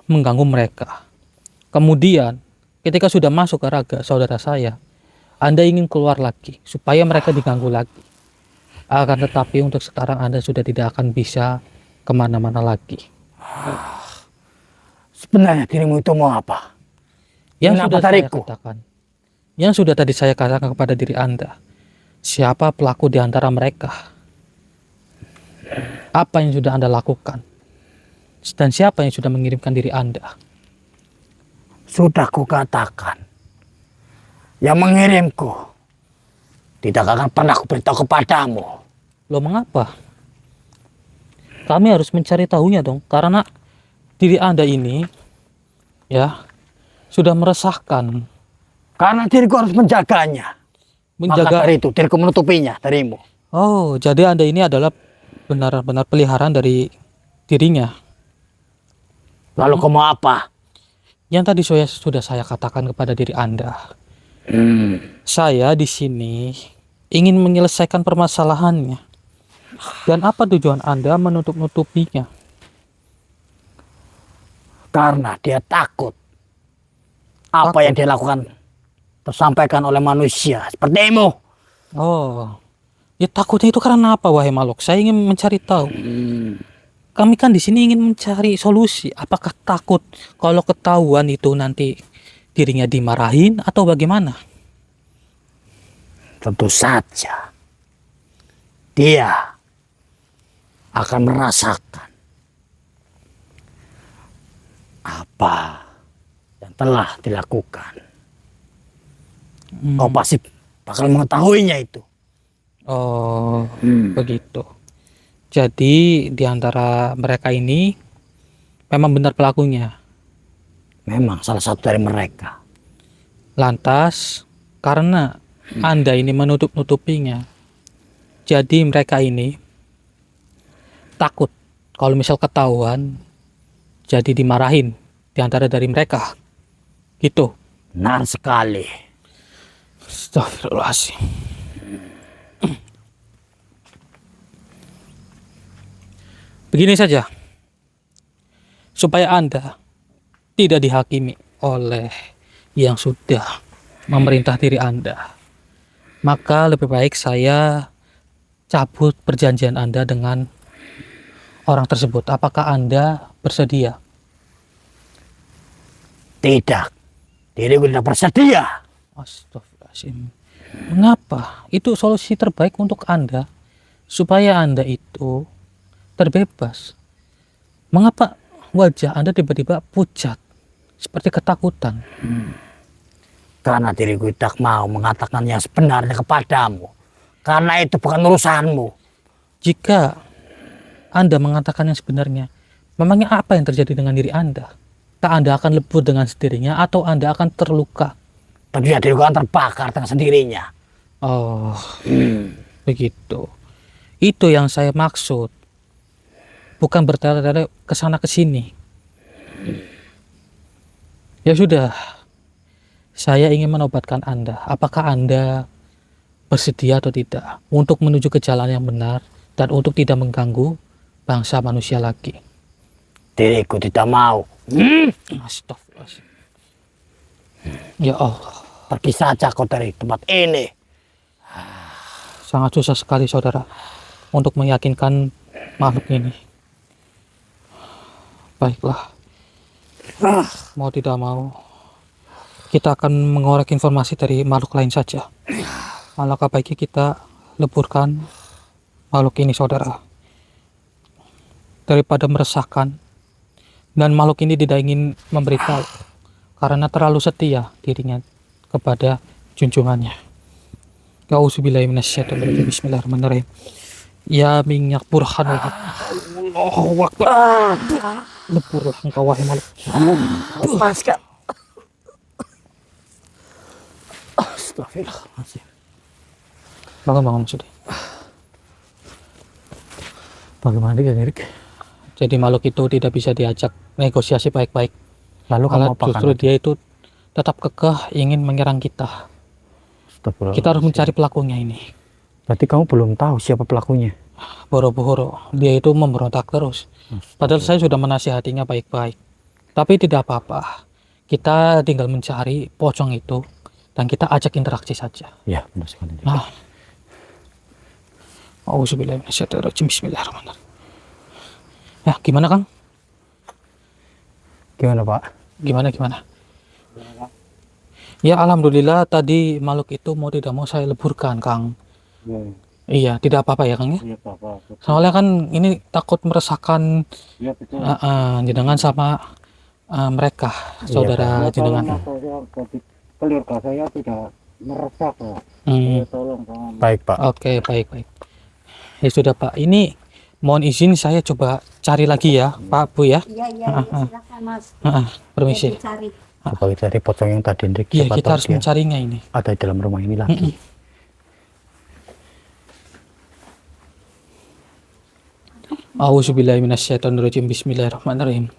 mengganggu mereka. Kemudian, ketika sudah masuk ke raga saudara saya, Anda ingin keluar lagi, supaya mereka diganggu lagi. Akan tetapi untuk sekarang Anda sudah tidak akan bisa kemana-mana lagi. Sebenarnya dirimu itu mau apa? Yang sudah saya tariku? katakan. Yang sudah tadi saya katakan kepada diri Anda. Siapa pelaku di antara mereka? Apa yang sudah Anda lakukan? Dan siapa yang sudah mengirimkan diri Anda? Sudah kukatakan. Yang mengirimku tidak akan pernah kuberitahu kepadamu. Loh, mengapa? Kami harus mencari tahunya dong. Karena diri Anda ini ya sudah meresahkan. Karena diriku harus menjaganya. Maka Menjaga. dari itu diriku menutupinya darimu. Oh, jadi Anda ini adalah benar-benar peliharaan dari dirinya. Lalu kau mau apa? Yang tadi sudah saya katakan kepada diri Anda. Saya di sini ingin menyelesaikan permasalahannya. Dan apa tujuan Anda menutup-nutupinya? Karena dia takut. Apa yang dia lakukan tersampaikan oleh manusia sepertimu. Oh, ya takutnya itu karena apa, wahai makhluk? Saya ingin mencari tahu. Kami kan di sini ingin mencari solusi. Apakah takut kalau ketahuan itu nanti dirinya dimarahin atau bagaimana? Tentu saja dia akan merasakan apa yang telah dilakukan. Kau pasti bakal mengetahuinya itu. Oh, begitu. Jadi di antara mereka ini memang benar pelakunya. Memang salah satu dari mereka. Lantas karena Anda ini menutup-nutupinya, jadi mereka ini takut kalau misal ketahuan, jadi dimarahin di antara dari mereka. Gitu. Benar sekali. Astagfirullahaladzim. Begini saja, supaya Anda tidak dihakimi oleh yang sudah memerintah diri Anda, maka lebih baik saya cabut perjanjian Anda dengan orang tersebut. Apakah Anda bersedia? Tidak. Diriku tidak bersedia. Astagfirullahaladzim. Mengapa? Itu solusi terbaik untuk Anda, supaya Anda itu terbebas. Mengapa wajah Anda tiba-tiba pucat seperti ketakutan? Karena diriku tidak mau mengatakan yang sebenarnya kepadamu. Karena itu bukan urusanmu. Jika Anda mengatakan yang sebenarnya, memangnya apa yang terjadi dengan diri Anda? Tak Anda akan lebur dengan sendirinya atau Anda akan terluka? Tentunya diriku akan terbakar dengan sendirinya. Oh, begitu. Itu yang saya maksud. Bukan bertele-tele ke sana ke sini. Ya sudah. Saya ingin menobatkan Anda. Apakah Anda bersedia atau tidak untuk menuju ke jalan yang benar dan untuk tidak mengganggu bangsa manusia lagi? Diriku tidak mau. Astagfirullahaladzim. Ya Allah. Pergi saja kau dari tempat ini. Sangat susah sekali saudara untuk meyakinkan makhluk ini. Baiklah. Mau tidak mau, kita akan mengorek informasi dari makhluk lain saja. Alangkah baiknya kita leburkan makhluk ini, saudara, daripada meresahkan. Dan makhluk ini tidak ingin memberitahu karena terlalu setia dirinya kepada junjungannya. Auzubillahi minasyaitonirrajim. Bismillahirrahmanirrahim. Ya minyak burhanul haq. Allahu akbar. Leburlah engkau wahai makhluk. Lepaskan. Astagfirullahaladzim. Bangun sudah. Bagaimana dia, Erik? Jadi makhluk itu tidak bisa diajak negosiasi baik-baik. Lalu kamu Kalau apakan? justru dia itu tetap kekeh ingin menyerang kita. Kita harus mencari pelakunya ini. Berarti kamu belum tahu siapa pelakunya? Boro-boro, dia itu memberontak terus. Padahal saya sudah menasihatinya baik-baik. Tapi tidak apa-apa. Kita tinggal mencari pocong itu dan kita ajak interaksi saja. Ya, benar sekali. Nah. Auzubillahi minasyaitonirrajim. Bismillahirrahmanirrahim. Ya, gimana Kang? Gimana Pak? Gimana? Ya alhamdulillah tadi makhluk itu mau tidak mau saya leburkan Kang. Iya, tidak apa-apa ya Kang ya? Iya, Pak. Soalnya kan ini takut meresahkan Iya, betul. jenengan sama mereka, saudara jenengan. Keluarga saya tidak meresah, Pak. Tolong, Pak. Baik Pak. Oke, baik. Ya sudah Pak, ini mohon izin saya coba cari lagi ya Pak Bu ya. Iya, silakan Mas. Permisi. Cari. Coba kita cari pocong yang tadi, Hendrik. Iya, Siapa kita tahu harus dia mencarinya ini. ada di dalam rumah ini lagi. Auzubillahi minasyaitonirrajim. Bismillahirrahmanirrahim.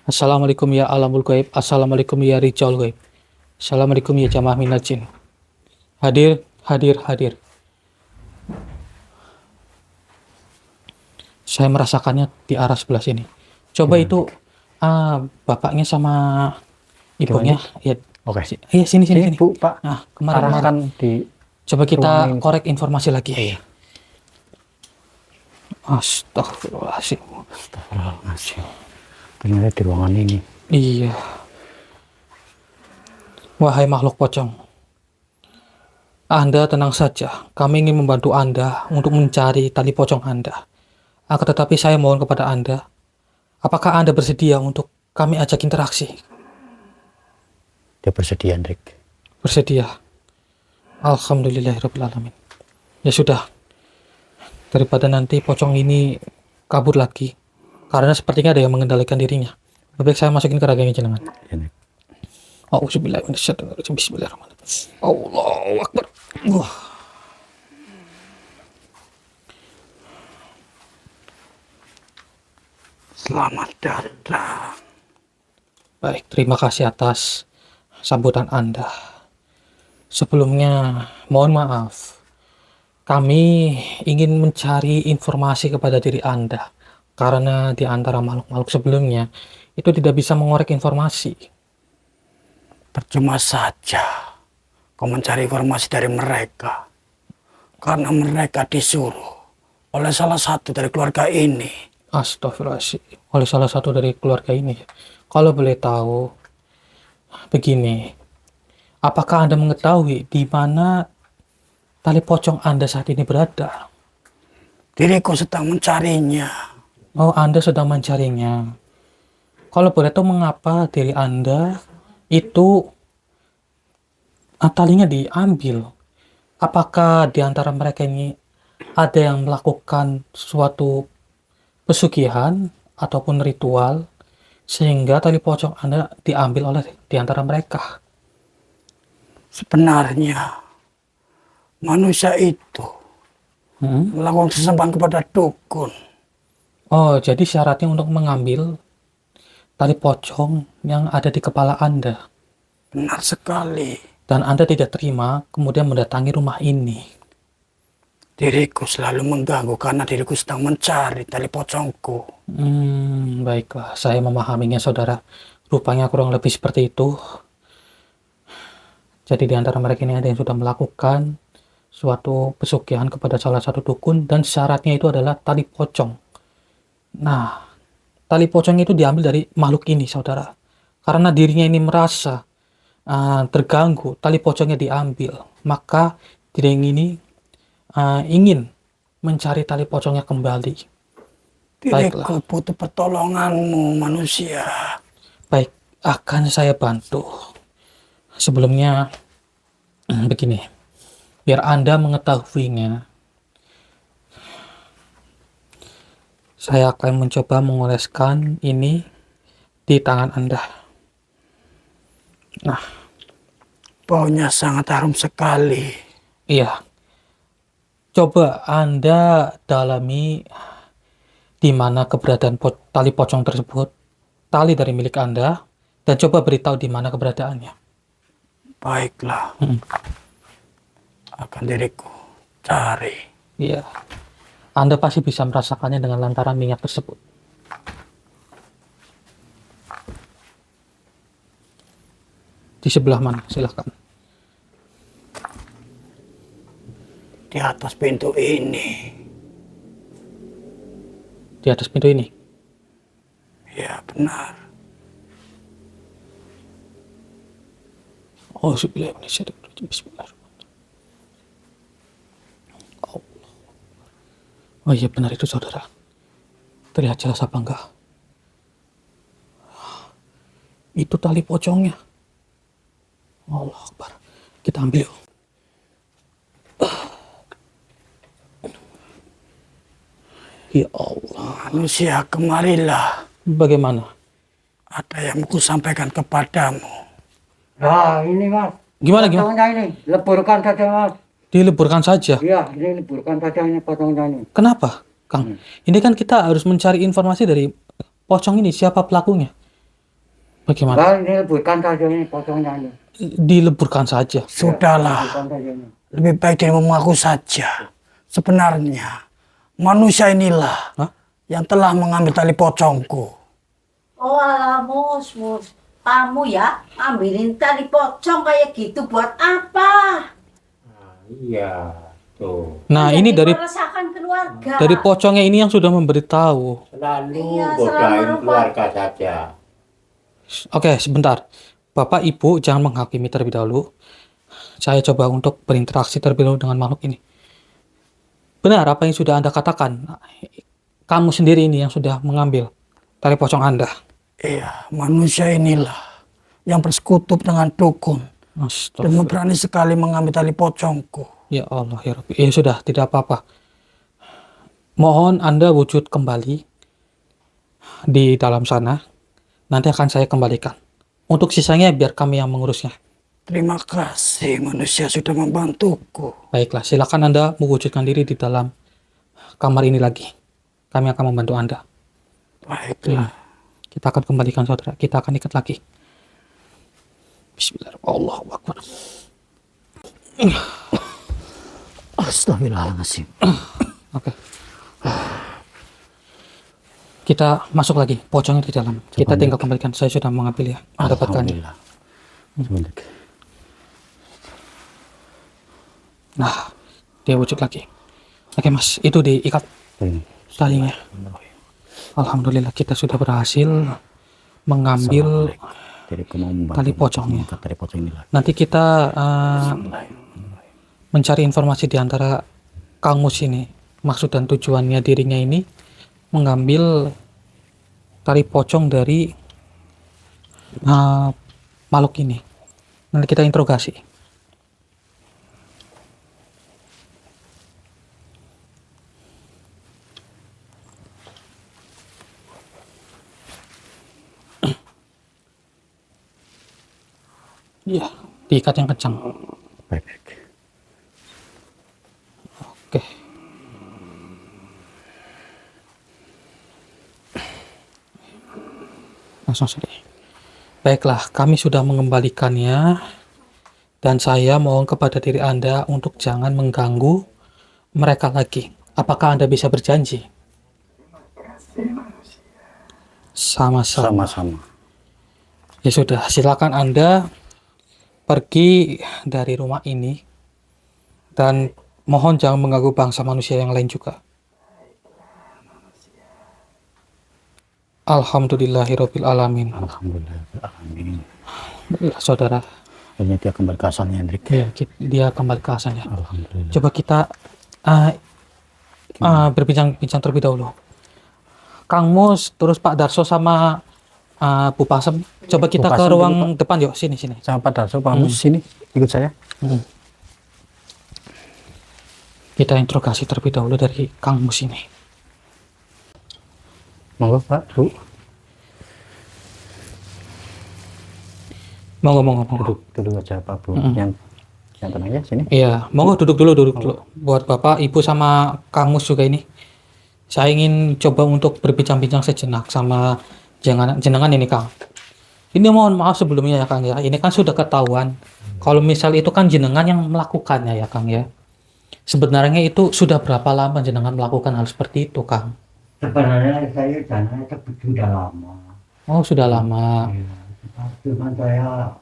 Assalamualaikum ya alamul ghaib. Assalamualaikum ya rijal ghaib. Assalamualaikum ya jamaah minal jin. Hadir. Saya merasakannya di arah sebelah sini. Coba itu bapaknya sama ibunya. Ya, Oke. iya sini. Bu, Pak. Nah, kemarin. Arahkan di Coba kita ruangan ini. korek informasi lagi. Astagfirullahaladzim. Astagfirullahaladzim. Ternyata di ruangan ini. Iya. Wahai makhluk pocong, Anda tenang saja. Kami ingin membantu Anda untuk mencari tali pocong Anda. Akan tetapi saya mohon kepada Anda, apakah Anda bersedia untuk kami ajak interaksi? Dia bersedia, Hendrik. Bersedia. Alhamdulillahirrahmanirrahim. Ya sudah. Daripada nanti pocong ini kabur lagi, karena sepertinya ada yang mengendalikan dirinya. Lebih baik saya masukin ke raganya jenengan. Hendrik. Auzubillahi minasyaitonirrajim. Bismillahirrahmanirrahim. Allahu akbar. Wah. Selamat datang. Baik, terima kasih atas sambutan Anda. Sebelumnya, mohon maaf. Kami ingin mencari informasi kepada diri Anda. Karena di antara makhluk-makhluk sebelumnya, itu tidak bisa mengorek informasi. Percuma saja kau mencari informasi dari mereka. Karena mereka disuruh oleh salah satu dari keluarga ini. Astagfirullahaladzim. Oleh salah satu dari keluarga ini. Kalau boleh tahu, begini. Apakah Anda mengetahui di mana tali pocong Anda saat ini berada? Diriku sedang mencarinya. Oh, Anda sedang mencarinya. Kalau boleh tahu mengapa diri Anda itu talinya diambil? Apakah di antara mereka ini ada yang melakukan suatu pesugihan ataupun ritual sehingga tali pocong Anda diambil oleh di antara mereka? Sebenarnya manusia itu melakukan sesembahan kepada dukun. Oh, jadi syaratnya untuk mengambil tali pocong yang ada di kepala Anda. Benar sekali. Dan Anda tidak terima, kemudian mendatangi rumah ini. Diriku selalu mengganggu karena diriku sedang mencari tali pocongku. Baiklah, saya memahaminya saudara. Rupanya kurang lebih seperti itu. Jadi di antara mereka ini ada yang sudah melakukan suatu pesugihan kepada salah satu dukun dan syaratnya itu adalah tali pocong. Nah, tali pocong itu diambil dari makhluk ini saudara. Karena dirinya ini merasa terganggu, tali pocongnya diambil. Maka Dering ini ingin mencari tali pocongnya kembali. Baiklah. Diriku butuh pertolonganmu manusia. Baik, akan saya bantu. Sebelumnya, begini, biar Anda mengetahuinya, saya akan mencoba mengoleskan ini di tangan Anda. Nah, Baunya sangat harum sekali. iya. Coba Anda dalami di mana keberadaan tali pocong tersebut, tali dari milik Anda, dan coba beritahu di mana keberadaannya. Baiklah. Hmm. Akan diriku cari. Iya. Anda pasti bisa merasakannya dengan lantaran minyak tersebut. Di sebelah mana? Silahkan. Di atas pintu ini. Di atas pintu ini. Ya benar. Oh, Bismillahirrahmanirrahim. Allah. Oh iya, benar itu saudara. Terlihat jelas apa enggak? Itu tali pocongnya. Allah Akbar. Kita ambil yuk. Ya Allah. Manusia, kemarilah. Bagaimana? Ada yang mau sampaikan kepadamu. Nah, ini Mas. Gimana? Potongnya ini, leburkan saja Mas. Dileburkan saja. Iya, ini leburkan saja ini potongnya ini. Kenapa, Kang? Ini kan kita harus mencari informasi dari pocong ini, siapa pelakunya. Bagaimana? Nah, ini leburkan saja ini potongnya ini. Dileburkan saja. Sudahlah. Leburkan saja ini. Lebih baik dia mengaku saja. Sebenarnya, manusia inilah Hah? yang telah mengambil tali pocongku. Oh alah mus. Kamu ya ambilin tali pocong kayak gitu buat apa? Iya, tuh. Nah, Jadi ini dari meresahkan keluarga. pocongnya ini yang sudah memberitahu. Selalu Iya, godain selalu keluarga saja. Oke, sebentar. Bapak, Ibu, jangan menghakimi terlebih dahulu. Saya coba untuk berinteraksi terlebih dahulu dengan makhluk ini. Benar apa yang sudah Anda katakan. Kamu sendiri ini yang sudah mengambil tali pocong Anda. Iya, manusia inilah yang bersekutu dengan dukun dan Astagfirullah. berani sekali mengambil tali pocongku. Ya Allah, ya Rabbi. Ya sudah, tidak apa-apa. Mohon Anda wujud kembali di dalam sana. Nanti akan saya kembalikan. Untuk sisanya biar kami yang mengurusnya. Terima kasih manusia sudah membantuku. Baiklah, silakan Anda mewujudkan diri di dalam kamar ini lagi. Kami akan membantu Anda. Baiklah. Kita akan kembalikan saudara. Kita akan ikat lagi. Bismillahirrahmanirrahim. Allahu Akbar. Astagfirullahaladzim. Oke. Kita masuk lagi. Pocongnya di dalam. Kita tinggal kembalikan. Saya sudah mengambil ya. Mendapatkannya. Nah, dia wujud lagi. Oke mas, itu diikat talinya. Alhamdulillah kita sudah berhasil mengambil tali pocongnya. Nanti kita mencari informasi di antara Kang Mus ini. Maksud dan tujuannya dirinya ini mengambil tali pocong dari makhluk ini. Nanti kita interogasi. Iya, diikat yang kencang. Baik. Oke. Langsung saja. Baiklah, kami sudah mengembalikannya dan saya mohon kepada diri Anda untuk jangan mengganggu mereka lagi. Apakah Anda bisa berjanji? Sama-sama. Sama-sama. Ya sudah, silakan Anda pergi dari rumah ini dan mohon jangan mengganggu bangsa manusia yang lain juga. Alhamdulillahirabbil alamin. Alhamdulillah. Amin. Saudara, Akhirnya dia kembali ke asalnya, Hendrik. Iya, dia kembali ke asalnya. Alhamdulillah. Coba kita berbincang-bincang terlebih dahulu. Kang Mus, terus Pak Darso sama Bu Pasem. Coba kita Bu ke Pasem ruang dulu, Pak. depan yuk, sini. Sama Pak Darso, Pak Mus, sini ikut saya. Kita interogasi terlebih dahulu dari Kang Mus ini. Monggo Pak, Bu. Monggo. Duduk dulu aja Pak, Bu. Yang tenang ya, sini. Iya, monggo duduk dulu. Buat Bapak, Ibu sama Kang Mus juga ini. Saya ingin coba untuk berbincang-bincang sejenak sama jenengan ini, Kang. Ini mohon maaf sebelumnya ya, Kang ya. Ini kan sudah ketahuan. Kalau misal itu kan jenengan yang melakukannya ya, Kang ya. Sebenarnya itu sudah berapa lama jenengan melakukan hal seperti itu, Kang? Sebenarnya saya jangan itu sudah lama. Oh, sudah lama. Ya, cuma saya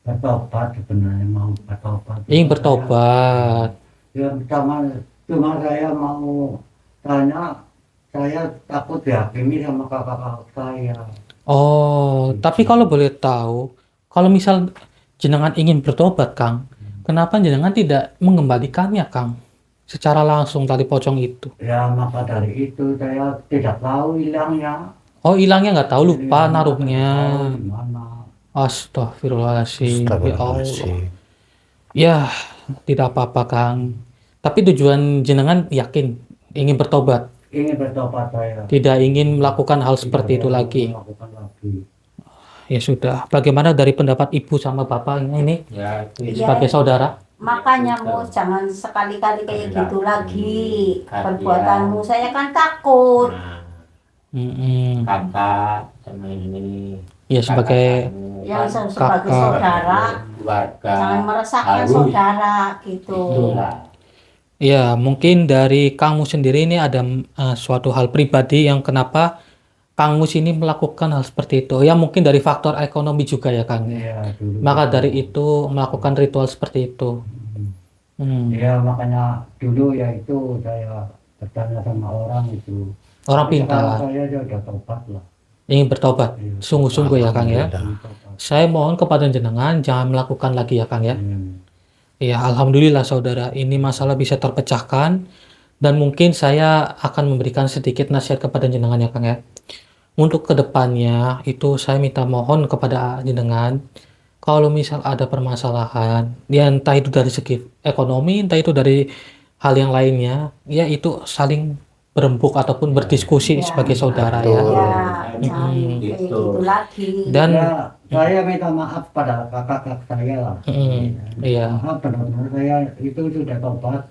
bertobat sebenarnya mau bertobat. Ingin bertobat. Ya, cuma saya mau tanya, saya takut dihakimi sama kakak-kakak saya. Oh, tapi kalau boleh tahu, kalau misal jenengan ingin bertobat, Kang, kenapa jenengan tidak mengembalikannya, Kang? Secara langsung tali pocong itu. Ya maka dari itu saya tidak tahu hilangnya. Oh, hilangnya nggak tahu, lupa Hilangnya naruhnya. nggak tahu di mana. Astagfirullahaladzim. Ya Allah. Astagfirullahaladzim. Ya, tidak apa-apa, Kang. Tapi tujuan jenengan yakin ingin bertobat, Ingin bertobat saya. tidak ingin melakukan hal seperti itu Tidak lagi. melakukan lagi. Ya sudah. Bagaimana dari pendapat Ibu sama Bapak ini Ya, itu sebagai saudara? Makanya Mus, jangan sekali-kali kayak Enggak. gitu lagi Kasihan. perbuatanmu. Saya kan takut. nah, Mm-mm. kakak sama ini. Ya sebagai Yang sebagai kakak. saudara, keluarga. jangan meresahkan Harus. saudara gitu. Itulah. ya mungkin dari Kang Mus sendiri ini ada suatu hal pribadi yang kenapa Kang Mus ini melakukan hal seperti itu. Ya mungkin dari faktor ekonomi juga ya, Kang. Iya, dulu. Maka dari itu melakukan ritual seperti itu. Ya makanya dulu ya itu saya bertanya sama orang itu. Orang Tapi sekarang pintar saya sudah tobat lah. ingin bertobat. Iya. Sungguh-sungguh ya, Kang ya. Tobat. Saya mohon kepada jenengan jangan melakukan lagi ya, Kang ya. Hmm. Ya, alhamdulillah saudara, ini masalah bisa terpecahkan dan mungkin saya akan memberikan sedikit nasihat kepada jenengan ya, Kang ya. Untuk kedepannya itu saya minta mohon kepada jenengan, kalau misal ada permasalahan, ya entah itu dari segi ekonomi, entah itu dari hal yang lainnya, ya itu saling berembuk ataupun berdiskusi Ya. sebagai saudara ya. Ya, jangan kayak Gitu. gitu lagi. Dan Ya, saya minta maaf pada kakak-kakak saya lah. iya. Maaf benar-benar saya itu sudah tobat.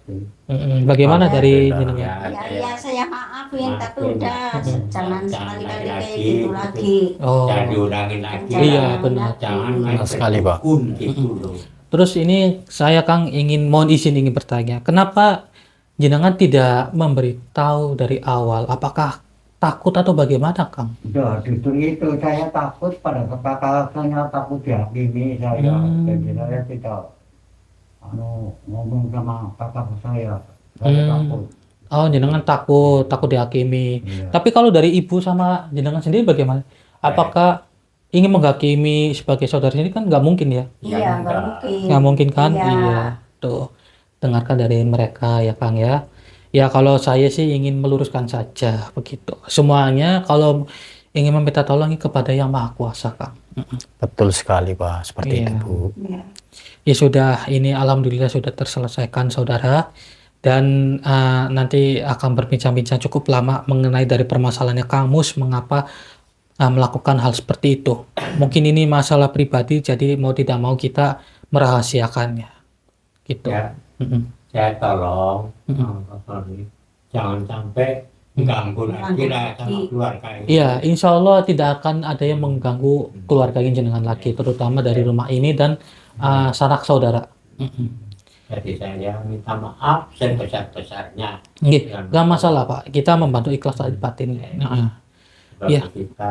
Bagaimana dari Alhamdulillah. jenengan? Ya, saya maafin, tapi Maafin. udah jangan sekali-kali kayak lagi. gitu lagi. Oh. Jangan diulangin lagi. Iya, lah. benar. Jangan Benar sekali, Pak. Gitu loh. Terus ini saya Kang mohon izin ingin bertanya, kenapa jenengan tidak memberitahu dari awal? Apakah takut atau bagaimana, Kang? Udah, justru itu saya takut pada kakak-kakak saya takut dihakimi saya. Jadi saya tidak ngomong sama kakak saya. Saya takut. Oh, jenengan takut dihakimi. Iya. Tapi kalau dari ibu sama jenengan sendiri bagaimana? Apakah ingin menghakimi sebagai saudara sendiri kan nggak mungkin ya? Iya, nggak mungkin. Nggak mungkin kan? Iya. Iya. Tuh, dengarkan dari mereka ya, Kang ya. Ya kalau saya sih ingin meluruskan saja begitu. Semuanya kalau ingin meminta tolong kepada Yang Maha Kuasa, Kang. Betul sekali Pak, seperti Iya. itu Bu. Iya. Ya sudah, ini alhamdulillah sudah terselesaikan saudara. Dan nanti akan berbincang-bincang cukup lama mengenai dari permasalahannya Kang Mus mengapa melakukan hal seperti itu. Mungkin ini masalah pribadi, jadi mau tidak mau kita merahasiakannya. Gitu. Ya, Mm-mm. saya tolong. Mm-mm. Jangan sampai mengganggu lagi lah sama keluarga ini. Iya, insya Allah tidak akan ada yang mengganggu keluarga jenengan lagi, terutama dari rumah ini dan sanak saudara. Mm-mm. Jadi saya minta maaf sebesar-besarnya. Nggih, nggak masalah Pak, kita membantu ikhlas dari batin. Nah, Sebab Iya. kita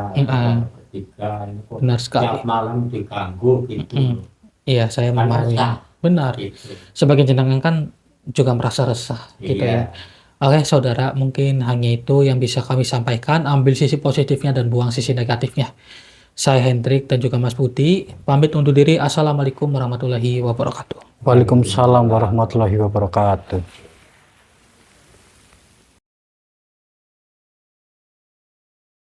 bertiga ini kok benar sekali. tiap malam diganggu gitu. Iya, saya Kan memahami. resah, Benar. gitu. Sebagai jenengan kan juga merasa resah, gitu Iya. ya. Oke, saudara, mungkin hanya itu yang bisa kami sampaikan. Ambil sisi positifnya dan buang sisi negatifnya. Saya Hendrik dan juga Mas Budi pamit undur diri. Assalamualaikum warahmatullahi wabarakatuh. Waalaikumsalam warahmatullahi wabarakatuh.